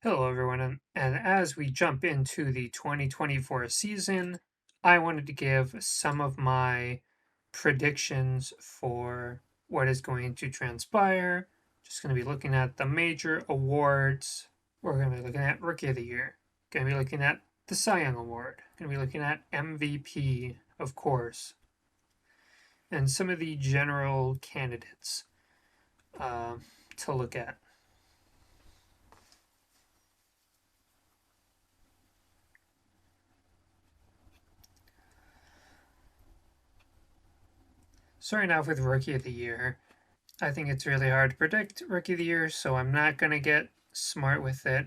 Hello, everyone, and as we jump into the 2024 season, I wanted to give some of my predictions for what is going to transpire. Just going to be looking at the major awards. We're going to be looking at Rookie of the Year, going to be looking at the Cy Young Award, going to be looking at MVP, of course, and some of the general candidates uh, to look at. Starting off with Rookie of the Year. I think it's really hard to predict Rookie of the Year, so I'm not going to get smart with it,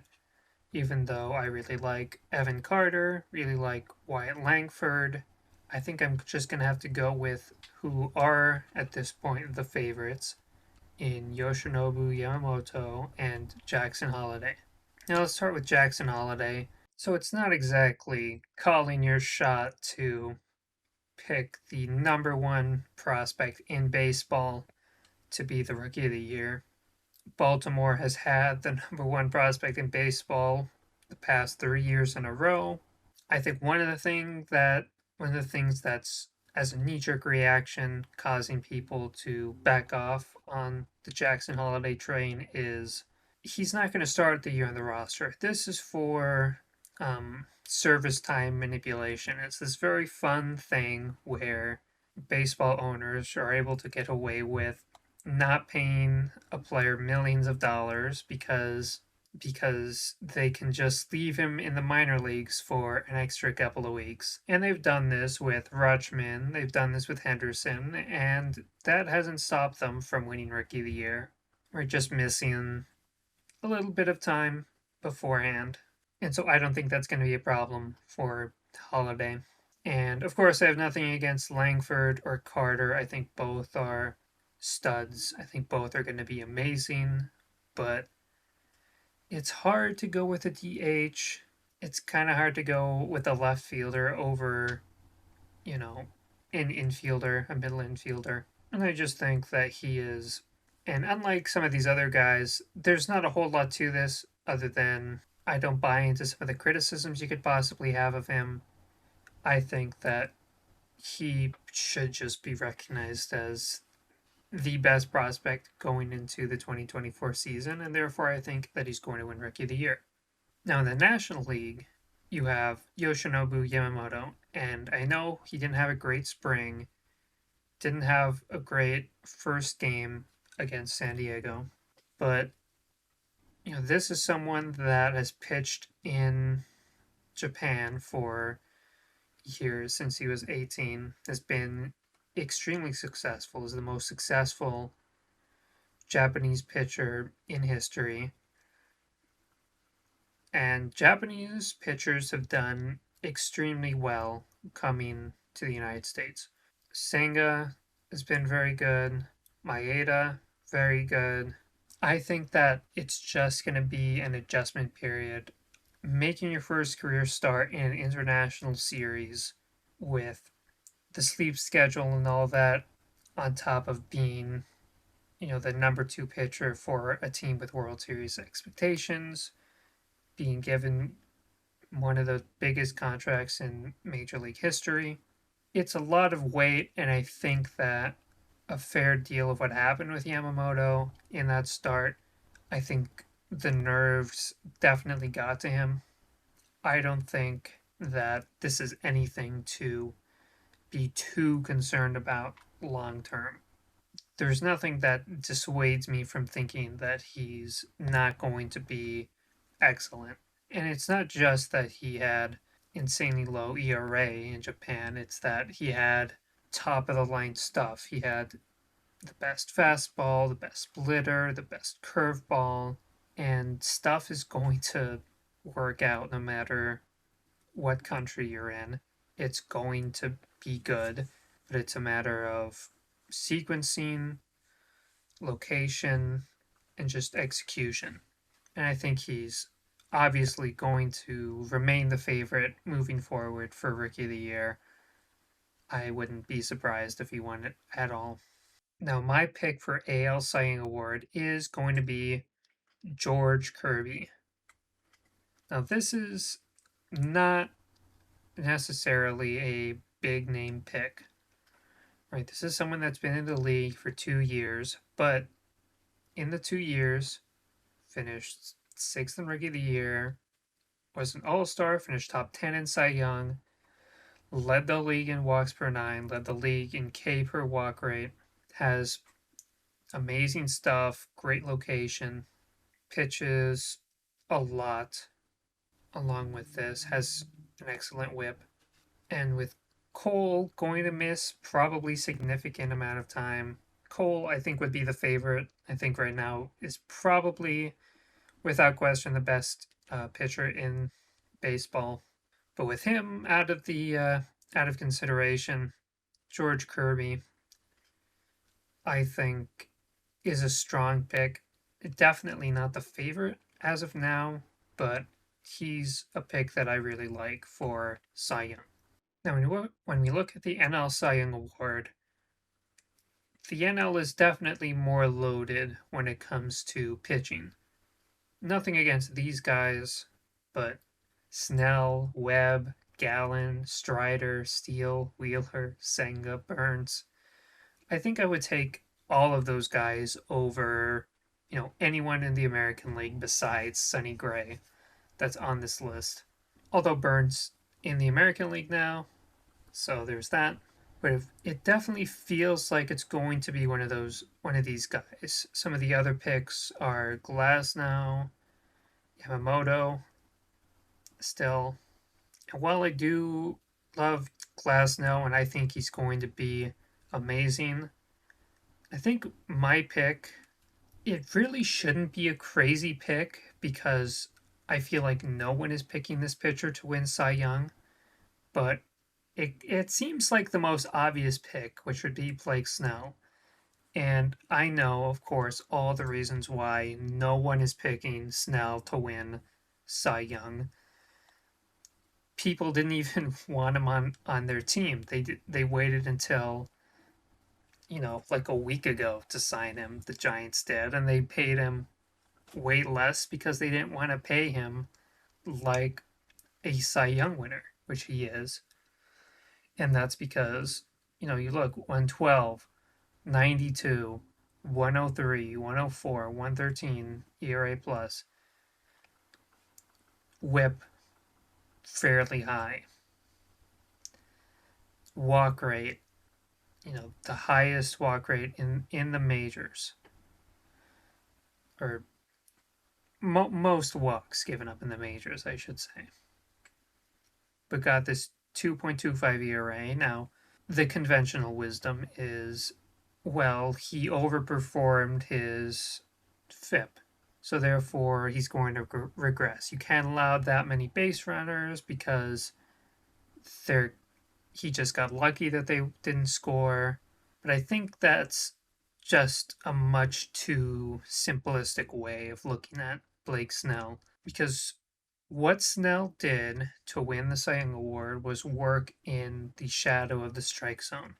even though I really like Evan Carter, really like Wyatt Langford. I think I'm just going to have to go with who are, at this point, the favorites in Yoshinobu Yamamoto and Jackson Holiday. Now let's start with Jackson Holiday. So it's not exactly calling your shot to pick the number one prospect in baseball to be the Rookie of the Year. Baltimore has had the number one prospect in baseball the past 3 years in a row. I think one of the things that's as a knee-jerk reaction causing people to back off on the Jackson Holiday train is he's not going to start the year on the roster. This is for service time manipulation. It's this very fun thing where baseball owners are able to get away with not paying a player millions of dollars because they can just leave him in the minor leagues for an extra couple of weeks. And they've done this with Rutschman, they've done this with Henderson, and that hasn't stopped them from winning Rookie of the Year. We're just missing a little bit of time beforehand. And so I don't think that's going to be a problem for Holiday. And of course, I have nothing against Langford or Carter. I think both are studs. I think both are going to be amazing, but it's hard to go with a DH. It's kind of hard to go with a left fielder over, you know, an infielder, a middle infielder. And I just think that he is, and unlike some of these other guys, there's not a whole lot to this other than I don't buy into some of the criticisms you could possibly have of him. I think that he should just be recognized as the best prospect going into the 2024 season, and therefore I think that he's going to win Rookie of the Year. Now, in the National League, you have Yoshinobu Yamamoto, and I know he didn't have a great spring, didn't have a great first game against San Diego, but this is someone that has pitched in Japan for years since he was 18, has been extremely successful, is the most successful Japanese pitcher in history. And Japanese pitchers have done extremely well coming to the United States. Senga has been very good. Maeda, very good. I think that it's just going to be an adjustment period. Making your first career start in an international series with the sleep schedule and all that, on top of being, the number two pitcher for a team with World Series expectations, being given one of the biggest contracts in Major League history. It's a lot of weight, and I think that a fair deal of what happened with Yamamoto in that start, I think the nerves definitely got to him. I don't think that this is anything to be too concerned about long term. There's nothing that dissuades me from thinking that he's not going to be excellent. And it's not just that he had insanely low ERA in Japan, it's that he had top of the line stuff. He had the best fastball, the best splitter, the best curveball, and stuff is going to work out no matter what country you're in. It's going to be good, but it's a matter of sequencing, location, and just execution. And I think he's obviously going to remain the favorite moving forward for Rookie of the Year. I wouldn't be surprised if he won it at all. Now, my pick for AL Cy Young Award is going to be George Kirby. Now, this is not necessarily a big name pick, right? This is someone that's been in the league for 2 years, but in the 2 years, finished sixth in Rookie of the Year, was an All Star, finished top 10 in Cy Young, led the league in walks per nine, led the league in K per walk rate, has amazing stuff, great location, pitches a lot along with this, has an excellent whip. And with Cole going to miss probably significant amount of time, Cole I think would be the favorite. I think right now is probably without question the best pitcher in baseball. But with him out of consideration, George Kirby I think is a strong pick. Definitely not the favorite as of now, but he's a pick that I really like for Cy Young. Now, when we look at the NL Cy Young Award, the NL is definitely more loaded when it comes to pitching. Nothing against these guys, but Snell, Webb, Gallen, Strider, Steele, Wheeler, Senga, Burns. I think I would take all of those guys over, anyone in the American League besides Sonny Gray that's on this list. Although Burns in the American League now, so there's that. But it definitely feels like it's going to be one of these guys. Some of the other picks are Glasnow, Yamamoto, still. And while I do love Glasnow and I think he's going to be amazing, I think my pick, it really shouldn't be a crazy pick because I feel like no one is picking this pitcher to win Cy Young, but it seems like the most obvious pick, which would be Blake Snell. And I know, of course, all the reasons why no one is picking Snell to win Cy Young. People didn't even want him on their team. They waited until like a week ago to sign him. The Giants did, and they paid him way less because they didn't want to pay him like a Cy Young winner, which he is. And that's because, you look 112, 92, 103, 104, 113 ERA plus, whip fairly high, walk rate, the highest walk rate in the majors, or most walks given up in the majors, I should say. But got this 2.25 ERA. Now, the conventional wisdom is, well, he overperformed his FIP. So therefore, he's going to regress. You can't allow that many base runners because he just got lucky that they didn't score. But I think that's just a much too simplistic way of looking at Blake Snell because what Snell did to win the Cy Young Award was work in the shadow of the strike zone,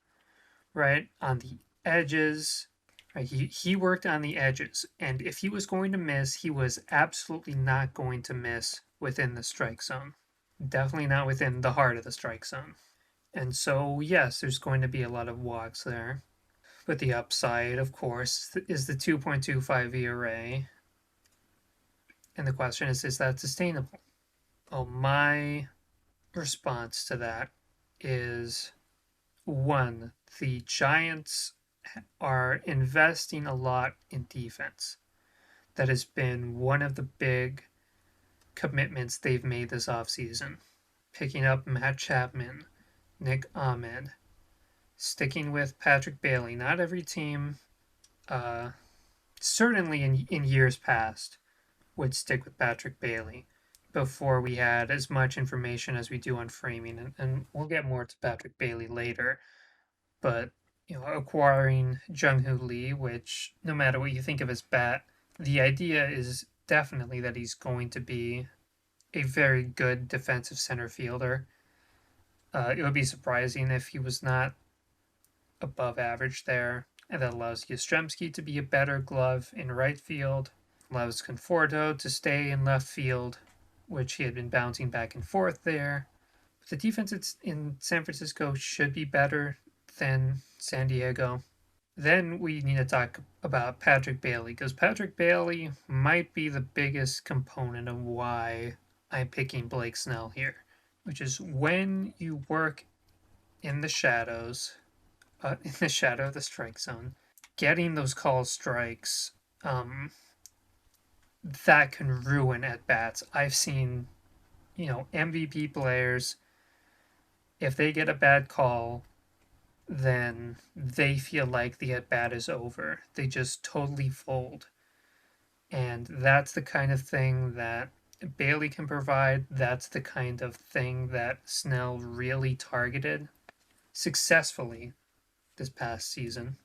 right? On the edges, right? He worked on the edges, and if he was going to miss, he was absolutely not going to miss within the strike zone. Definitely not within the heart of the strike zone. And so, yes, there's going to be a lot of walks there. But the upside, of course, is the 2.25 ERA. And the question is that sustainable? Well, my response to that is one, the Giants are investing a lot in defense. That has been one of the big commitments they've made this offseason. Picking up Matt Chapman, Nick Ahmed, sticking with Patrick Bailey. Not every team, certainly in years past, would stick with Patrick Bailey before we had as much information as we do on framing, and we'll get more to Patrick Bailey later. But acquiring Jung-Hoo Lee, which no matter what you think of his bat, the idea is definitely that he's going to be a very good defensive center fielder. It would be surprising if he was not above average there, and that allows Yastrzemski to be a better glove in right field, allows Conforto to stay in left field, which he had been bouncing back and forth there. But the defense in San Francisco should be better than San Diego. Then we need to talk about Patrick Bailey, because Patrick Bailey might be the biggest component of why I'm picking Blake Snell here, which is when you work in the shadows, in the shadow of the strike zone, getting those call strikes, um, that can ruin at bats. I've seen, MVP players, if they get a bad call, then they feel like the at bat is over. They just totally fold. And that's the kind of thing that Bailey can provide. That's the kind of thing that Snell really targeted successfully this past season.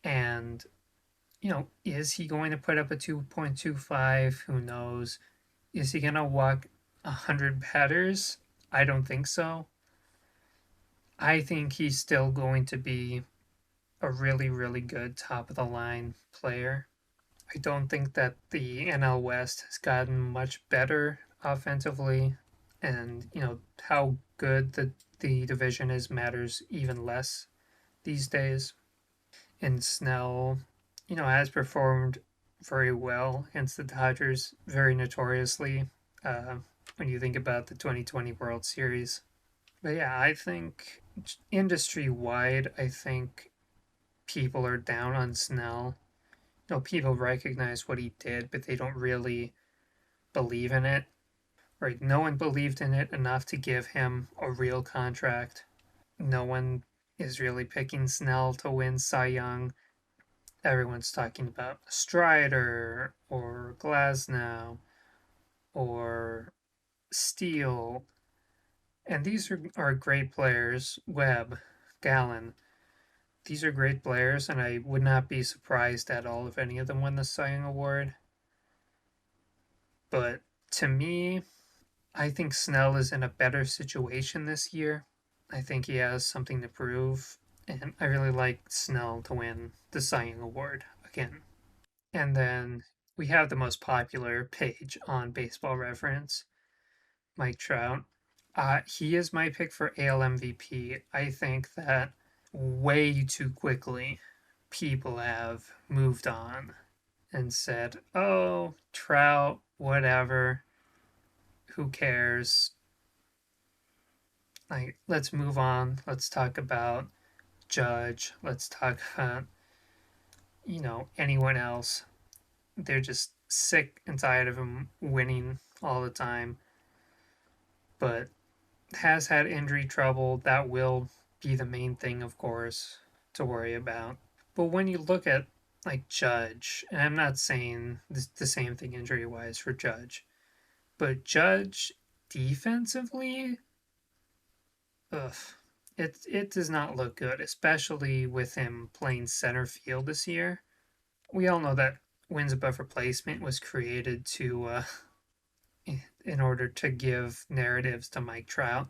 And, is he going to put up a 2.25? Who knows? Is he going to walk 100 batters? I don't think so. I think he's still going to be a really, really good top of the line player. I don't think that the NL West has gotten much better offensively, and how good the division is matters even less these days. And Snell, has performed very well against the Dodgers, very notoriously. Uh, when you think about the 2020 World Series. But yeah, I think industry wide, I think people are down on Snell. People recognize what he did, but they don't really believe in it. Right? No one believed in it enough to give him a real contract. No one is really picking Snell to win Cy Young. Everyone's talking about Strider or Glasnow or Steele. And these are great players. Webb, Gallen. These are great players, and I would not be surprised at all if any of them win the Cy Young Award. But to me, I think Snell is in a better situation this year. I think he has something to prove, and I really like Snell to win the Cy Young Award again. And then we have the most popular page on Baseball Reference, Mike Trout. He is my pick for AL MVP. I think that way too quickly people have moved on and said, oh, Trout, whatever, who cares? Like, let's move on. Let's talk about Judge. Let's talk about, anyone else. They're just sick and tired of him winning all the time, but has had injury trouble. That will be the main thing, of course, to worry about. But when you look at like Judge, and I'm not saying the same thing injury wise for Judge, but Judge defensively, ugh, it does not look good, especially with him playing center field this year. We all know that wins above replacement was created to in order to give narratives to Mike Trout.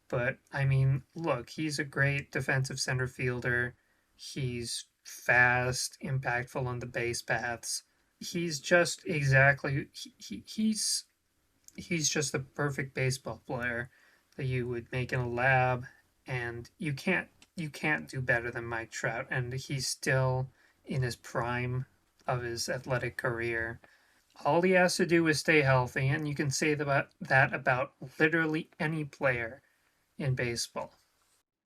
But I mean, look, he's a great defensive center fielder. He's fast, impactful on the base paths. He's just exactly he's just the perfect baseball player that you would make in a lab, and you can't do better than Mike Trout, and he's still in his prime of his athletic career. All he has to do is stay healthy, and you can say that about literally any player in baseball.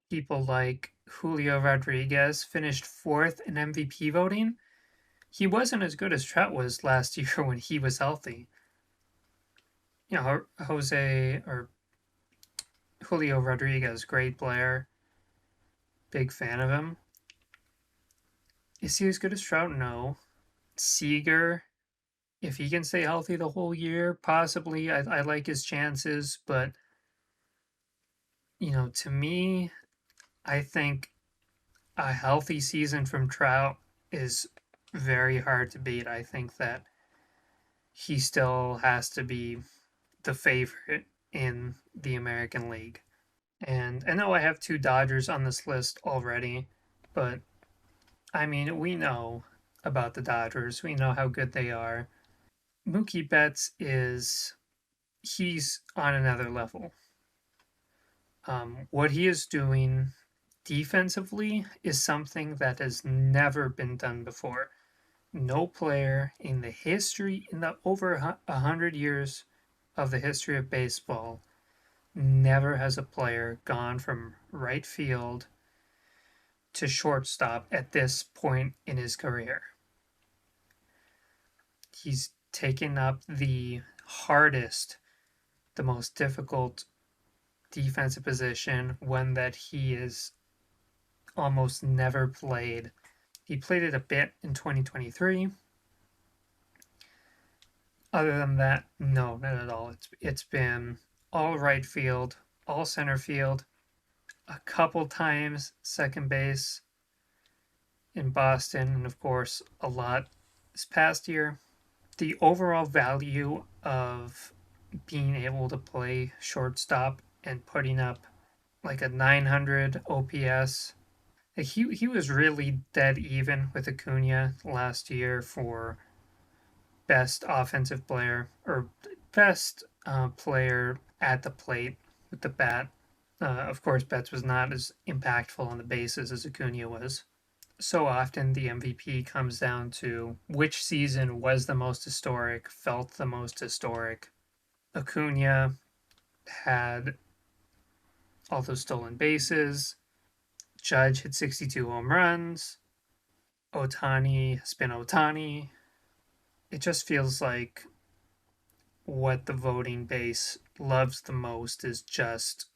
People like Julio Rodriguez finished fourth in MVP voting. He wasn't as good as Trout was last year when he was healthy. Jose or Julio Rodriguez, great player, big fan of him. Is he as good as Trout? No. Seager, if he can stay healthy the whole year, possibly. I like his chances, but to me, I think a healthy season from Trout is very hard to beat. I think that he still has to be the favorite in the American League. And I know I have two Dodgers on this list already, but I mean, we know about the Dodgers. We know how good they are. Mookie Betts is he's on another level. What he is doing defensively is something that has never been done before. No player in the history, in the over 100 years of the history of baseball, never has a player gone from right field to shortstop at this point in his career. He's taken up the hardest, the most difficult defensive position, one that he is almost never played. He played it a bit in 2023. Other than that, no, not at all. It's been all right field, all center field, a couple times second base in Boston, and of course a lot this past year. The overall value of being able to play shortstop and putting up like a 900 OPS. Like he was really dead even with Acuna last year for best offensive player or best player at the plate with the bat. Of course, Betts was not as impactful on the bases as Acuna was. So often the MVP comes down to which season was the most historic, felt the most historic. Acuna had all those stolen bases. Judge hit 62 home runs. Ohtani has been Ohtani. It just feels like what the voting base loves the most is just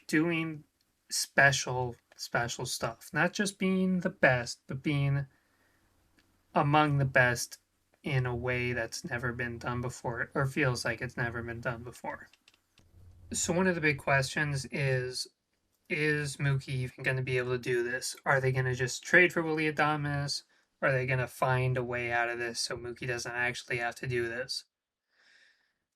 doing special stuff. Not just being the best, but being among the best in a way that's never been done before or feels like it's never been done before. So one of the big questions is Mookie even going to be able to do this? Are they going to just trade for Willy Adames? Are they going to find a way out of this so Mookie doesn't actually have to do this?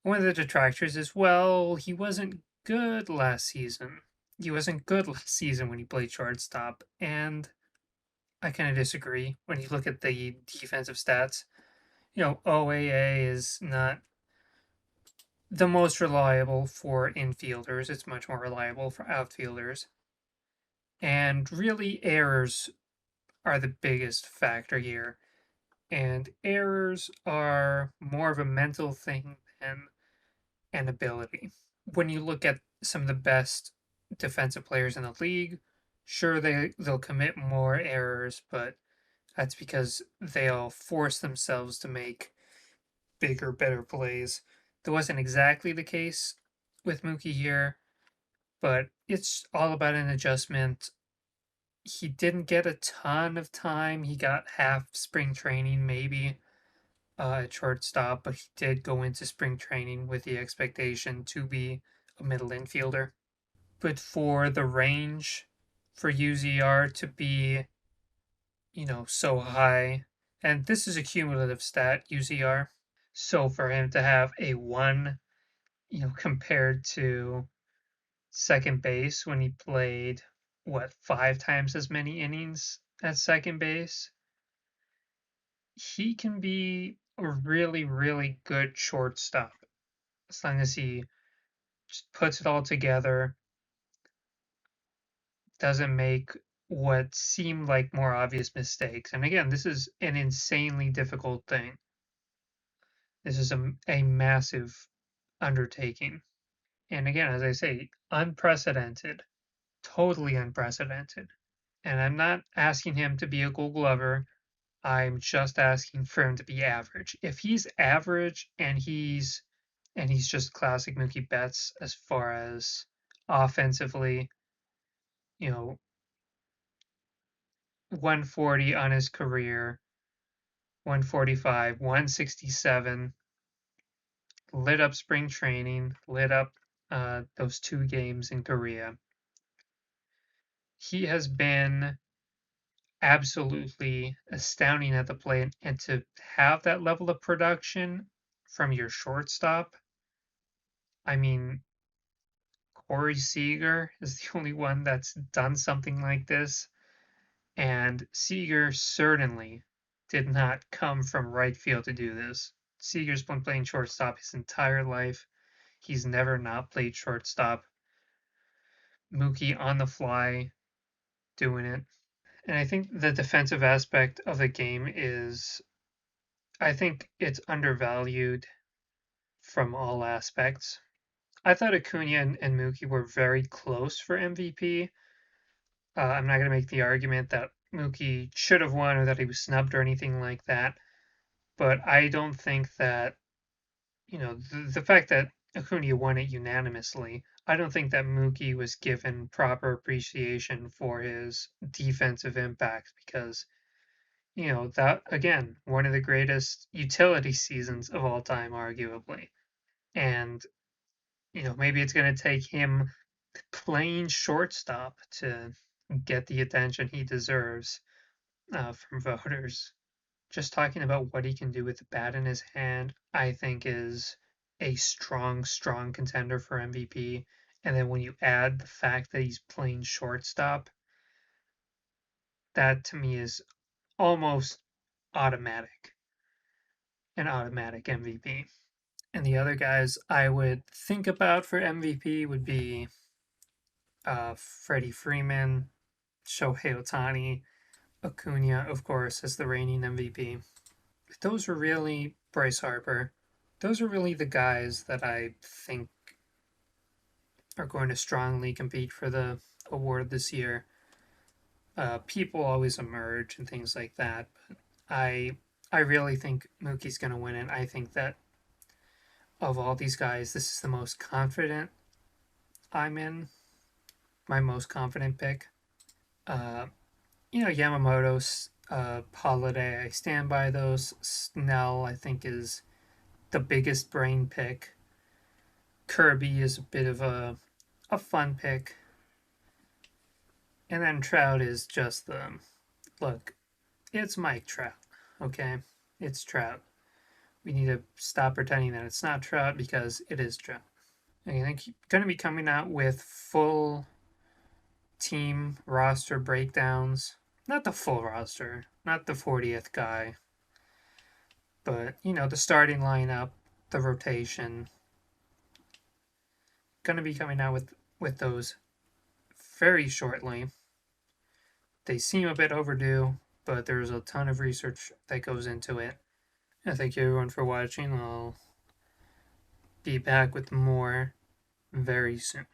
One of the detractors is, well, he wasn't good last season. He wasn't good last season when he played shortstop, and I kind of disagree. When you look at the defensive stats, OAA is not the most reliable for infielders. It's much more reliable for outfielders. And really, errors are the biggest factor here. And errors are more of a mental thing than an ability. When you look at some of the best defensive players in the league, sure they'll commit more errors, but that's because they'll force themselves to make bigger, better plays. That wasn't exactly the case with Mookie here, but it's all about an adjustment. He didn't get a ton of time. He got half spring training, maybe at shortstop, but he did go into spring training with the expectation to be a middle infielder. But for the range for UZR to be, so high, and this is a cumulative stat, UZR. So for him to have a 1, compared to second base when he played, what, 5 times as many innings at second base, he can be a really, really good shortstop as long as he just puts it all together, doesn't make what seem like more obvious mistakes. And again, this is an insanely difficult thing. This is a massive undertaking. And again, as I say, unprecedented, totally unprecedented. And I'm not asking him to be a Gold Glover. I'm just asking for him to be average. If he's average and he's just classic Mookie Betts as far as offensively, you know, 140 on his career, 145, 167, lit up spring training, lit up those 2 games in Korea. He has been absolutely astounding at the plate, and to have that level of production from your shortstop, I mean, Corey Seager is the only one that's done something like this, and Seager certainly did not come from right field to do this. Seager's been playing shortstop his entire life. He's never not played shortstop. Mookie on the fly doing it. And I think the defensive aspect of the game is, I think it's undervalued from all aspects. I thought Acuna and Mookie were very close for MVP. I'm not going to make the argument that Mookie should have won or that he was snubbed or anything like that. But I don't think that, the fact that Acuna won it unanimously, I don't think that Mookie was given proper appreciation for his defensive impact because, that, again, one of the greatest utility seasons of all time, arguably. And, maybe it's going to take him playing shortstop to get the attention he deserves from voters. Just talking about what he can do with the bat in his hand, I think is a strong, strong contender for MVP. And then when you add the fact that he's playing shortstop, that to me is almost automatic, an automatic MVP. And the other guys I would think about for MVP would be Freddie Freeman, Shohei Ohtani, Acuna, of course, as the reigning MVP. Those were really Bryce Harper. Those are really the guys that I think are going to strongly compete for the award this year. People always emerge and things like that, but I really think Mookie's going to win it. I think that of all these guys, this is the most confident I'm in. My most confident pick. Uh, Yamamoto's Holiday, I stand by those. Snell, I think, is the biggest brain pick. Kirby is a bit of a fun pick. And then Trout is just the look, it's Mike Trout, okay? It's Trout. We need to stop pretending that it's not Trout because it is Trout. Okay, I think going to be coming out with full team roster breakdowns. Not the full roster, not the 40th guy, but the starting lineup, the rotation. Going to be coming out with those very shortly. They seem a bit overdue, but there's a ton of research that goes into it. And thank you everyone for watching. I'll be back with more very soon.